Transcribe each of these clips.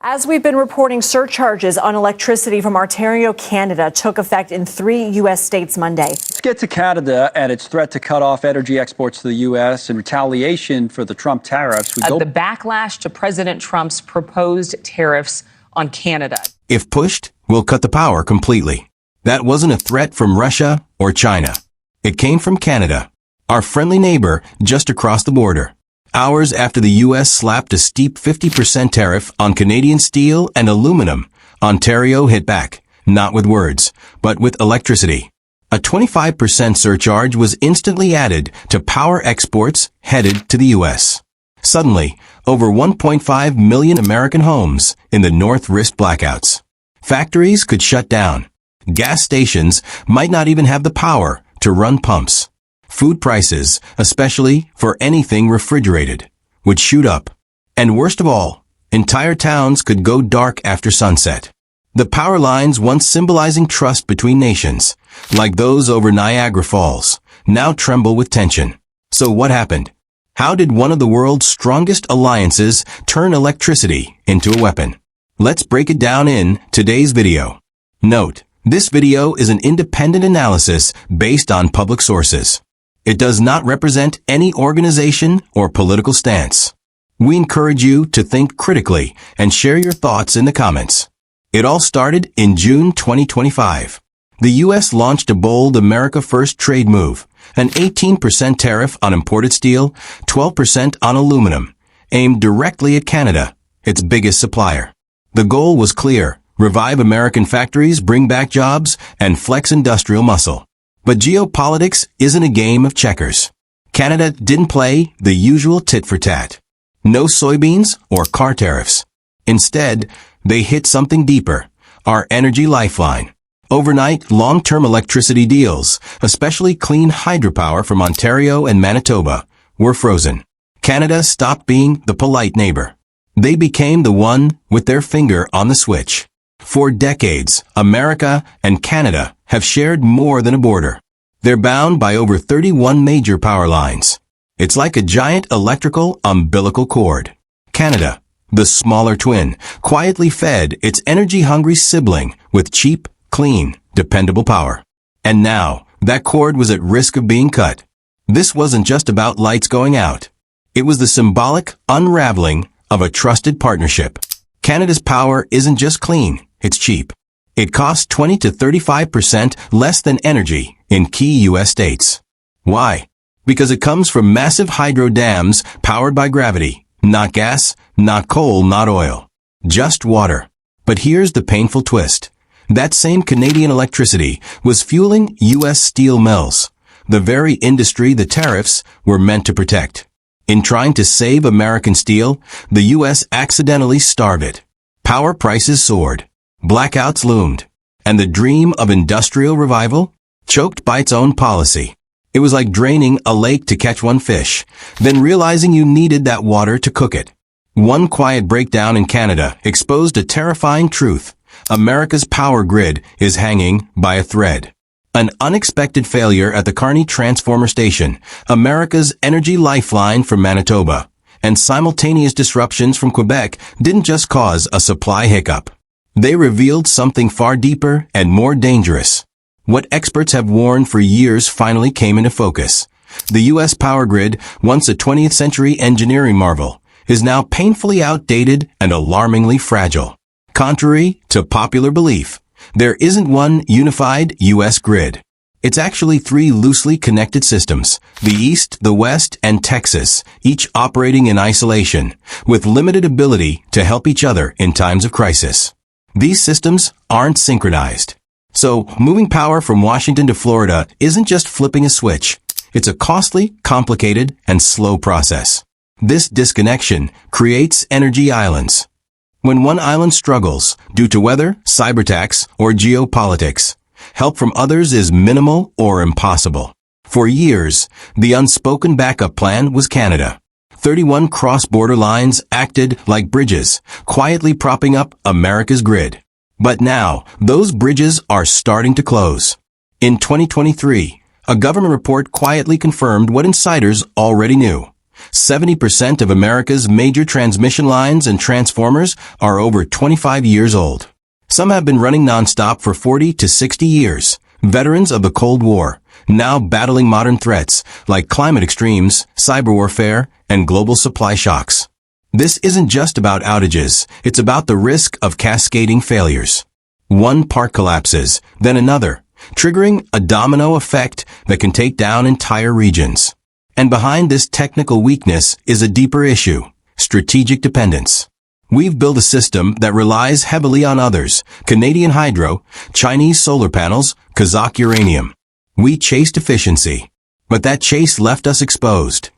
As we've been reporting, surcharges on electricity from Ontario, Canada took effect in 3 U.S. states Monday. Let's get to Canada and its threat to cut off energy exports to the U.S. in retaliation for the Trump tariffs. The backlash to President Trump's proposed tariffs on Canada. If pushed, we'll cut the power completely. That wasn't a threat from Russia or China. It came from Canada, our friendly neighbor just across the border. Hours after the U.S. slapped a steep 50% tariff on Canadian steel and aluminum, Ontario hit back, not with words, but with electricity. A 25% surcharge was instantly added to power exports headed to the U.S. Suddenly, over 1.5 million American homes in the North risked blackouts. Factories could shut down. Gas stations might not even have the power to run pumps. Food prices, especially for anything refrigerated, would shoot up. And worst of all, entire towns could go dark after sunset. The power lines once symbolizing trust between nations, like those over Niagara Falls, now tremble with tension. So what happened? How did one of the world's strongest alliances turn electricity into a weapon? Let's break it down in today's video. Note, this video is an independent analysis based on public sources. It does not represent any organization or political stance. We encourage you to think critically and share your thoughts in the comments. It all started in June 2025. The U.S. launched a bold America First trade move, an 18% tariff on imported steel, 12% on aluminum, aimed directly at Canada, its biggest supplier. The goal was clear: revive American factories, bring back jobs, and flex industrial muscle. But geopolitics isn't a game of checkers. Canada didn't play the usual tit-for-tat. No soybeans or car tariffs. Instead, they hit something deeper: our energy lifeline. Overnight, long-term electricity deals, especially clean hydropower from Ontario and Manitoba, were frozen. Canada stopped being the polite neighbor. They became the one with their finger on the switch. For decades, America and Canada have shared more than a border. They're bound by over 31 major power lines. It's like a giant electrical umbilical cord. Canada, the smaller twin, quietly fed its energy-hungry sibling with cheap, clean, dependable power. And now, that cord was at risk of being cut. This wasn't just about lights going out. It was the symbolic unraveling of a trusted partnership. Canada's power isn't just clean, it's cheap. It costs 20 to 35% less than energy in key U.S. states. Why? Because it comes from massive hydro dams powered by gravity. Not gas, not coal, not oil. Just water. But here's the painful twist. That same Canadian electricity was fueling U.S. steel mills, the very industry the tariffs were meant to protect. In trying to save American steel, the U.S. accidentally starved it. Power prices soared. Blackouts loomed. And the dream of industrial revival? Choked by its own policy. It was like draining a lake to catch one fish, then realizing you needed that water to cook it. One quiet breakdown in Canada exposed a terrifying truth. America's power grid is hanging by a thread. An unexpected failure at the Carney transformer station, America's energy lifeline from Manitoba, and simultaneous disruptions from Quebec didn't just cause a supply hiccup. They revealed something far deeper and more dangerous. What experts have warned for years finally came into focus. The U.S. power grid, once a 20th century engineering marvel, is now painfully outdated and alarmingly fragile. Contrary to popular belief, there isn't one unified U.S. grid. It's actually three loosely connected systems: the East, the West, and Texas, each operating in isolation, with limited ability to help each other in times of crisis. These systems aren't synchronized. So, moving power from Washington to Florida isn't just flipping a switch. It's a costly, complicated, and slow process. This disconnection creates energy islands. When one island struggles due to weather, cyber attacks, or geopolitics, help from others is minimal or impossible. For years, the unspoken backup plan was Canada. 31 cross-border lines acted like bridges, quietly propping up America's grid. But now, those bridges are starting to close. In 2023, a government report quietly confirmed what insiders already knew. 70% of America's major transmission lines and transformers are over 25 years old. Some have been running nonstop for 40 to 60 years. Veterans of the Cold War, now battling modern threats like climate extremes, cyber warfare, and global supply shocks. This isn't just about outages, it's about the risk of cascading failures. One part collapses, then another, triggering a domino effect that can take down entire regions. And behind this technical weakness is a deeper issue: strategic dependence. We've built a system that relies heavily on others: Canadian hydro, Chinese solar panels, Kazakh uranium. We chased efficiency, but that chase left us exposed.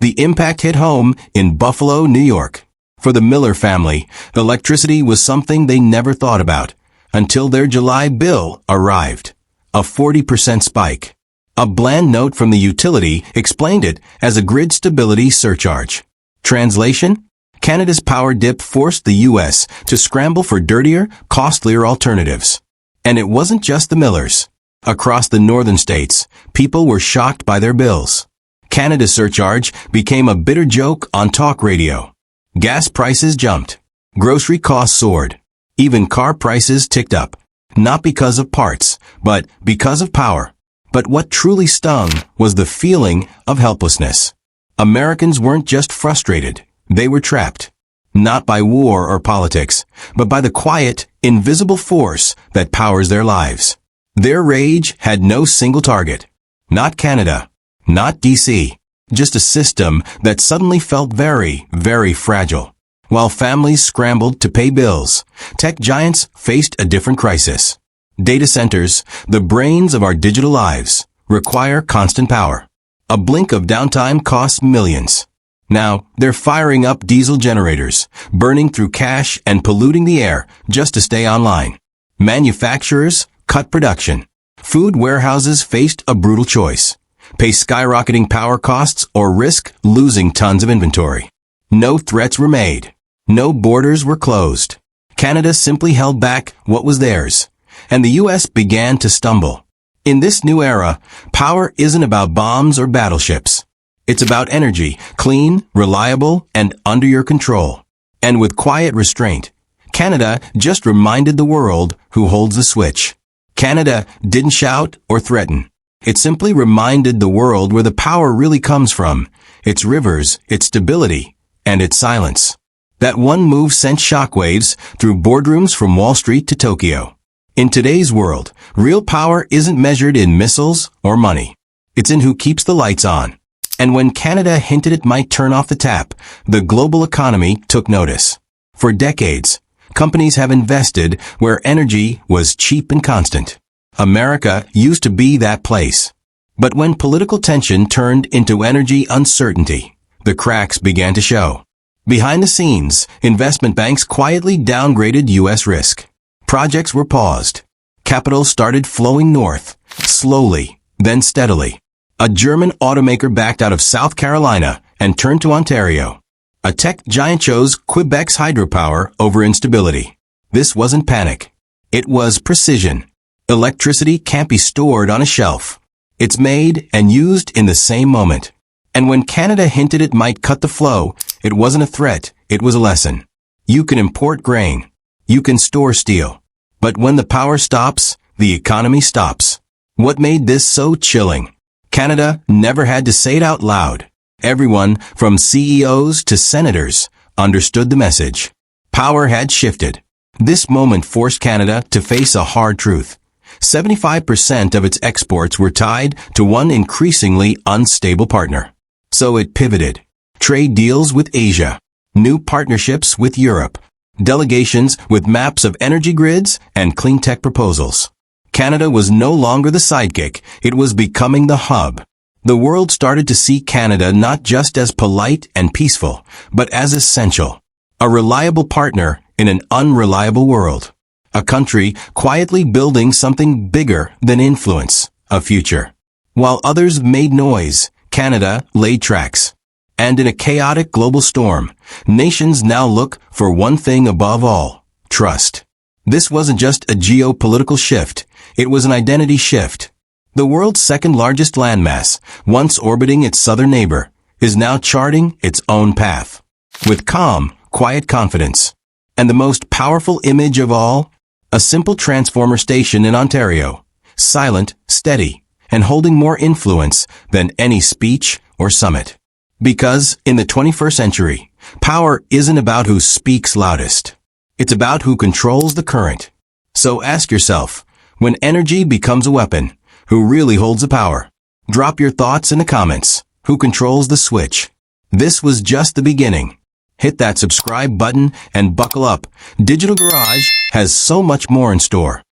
The impact hit home in Buffalo, New York. For the Miller family, electricity was something they never thought about until their July bill arrived. A 40% spike. A bland note from the utility explained it as a grid stability surcharge. Translation? Canada's power dip forced the U.S. to scramble for dirtier, costlier alternatives. And it wasn't just the Millers. Across the northern states, people were shocked by their bills. Canada's surcharge became a bitter joke on talk radio. Gas prices jumped. Grocery costs soared. Even car prices ticked up. Not because of parts, but because of power. But what truly stung was the feeling of helplessness. Americans weren't just frustrated. They were trapped. Not by war or politics, but by the quiet, invisible force that powers their lives. Their rage had no single target. Not Canada. Not D.C. Just a system that suddenly felt very, very fragile. While families scrambled to pay bills, tech giants faced a different crisis. Data centers, the brains of our digital lives, require constant power. A blink of downtime costs millions. Now, they're firing up diesel generators, burning through cash and polluting the air just to stay online. Manufacturers cut production. Food warehouses faced a brutal choice: pay skyrocketing power costs or risk losing tons of inventory. No threats were made. No borders were closed. Canada simply held back what was theirs, and the U.S. began to stumble. In this new era, power isn't about bombs or battleships. It's about energy, clean, reliable, and under your control. And with quiet restraint, Canada just reminded the world who holds the switch. Canada didn't shout or threaten. It simply reminded the world where the power really comes from: its rivers, its stability, and its silence. That one move sent shockwaves through boardrooms from Wall Street to Tokyo. In today's world, real power isn't measured in missiles or money. It's in who keeps the lights on. And when Canada hinted it might turn off the tap, the global economy took notice. For decades, companies have invested where energy was cheap and constant. America used to be that place. But when political tension turned into energy uncertainty, the cracks began to show. Behind the scenes, investment banks quietly downgraded U.S. risk. Projects were paused. Capital started flowing north, slowly, then steadily. A German automaker backed out of South Carolina and turned to Ontario. A tech giant chose Quebec's hydropower over instability. This wasn't panic. It was precision. Electricity can't be stored on a shelf. It's made and used in the same moment. And when Canada hinted it might cut the flow, it wasn't a threat, it was a lesson. You can import grain. You can store steel. But when the power stops, the economy stops. What made this so chilling? Canada never had to say it out loud. Everyone, from CEOs to senators, understood the message. Power had shifted. This moment forced Canada to face a hard truth. 75% of its exports were tied to one increasingly unstable partner. So it pivoted. Trade deals with Asia. New partnerships with Europe. Delegations with maps of energy grids and clean tech proposals. Canada was no longer the sidekick, it was becoming the hub. The world started to see Canada not just as polite and peaceful, but as essential. A reliable partner in an unreliable world. A country quietly building something bigger than influence, a future. While others made noise, Canada laid tracks. And in a chaotic global storm, nations now look for one thing above all: trust. This wasn't just a geopolitical shift, it was an identity shift. The world's second largest landmass, once orbiting its southern neighbor, is now charting its own path. With calm, quiet confidence. And the most powerful image of all? A simple transformer station in Ontario. Silent, steady, and holding more influence than any speech or summit. Because, in the 21st century, power isn't about who speaks loudest. It's about who controls the current. So ask yourself, when energy becomes a weapon, who really holds the power? Drop your thoughts in the comments. Who controls the switch? This was just the beginning. Hit that subscribe button and buckle up. Digital Garage has so much more in store.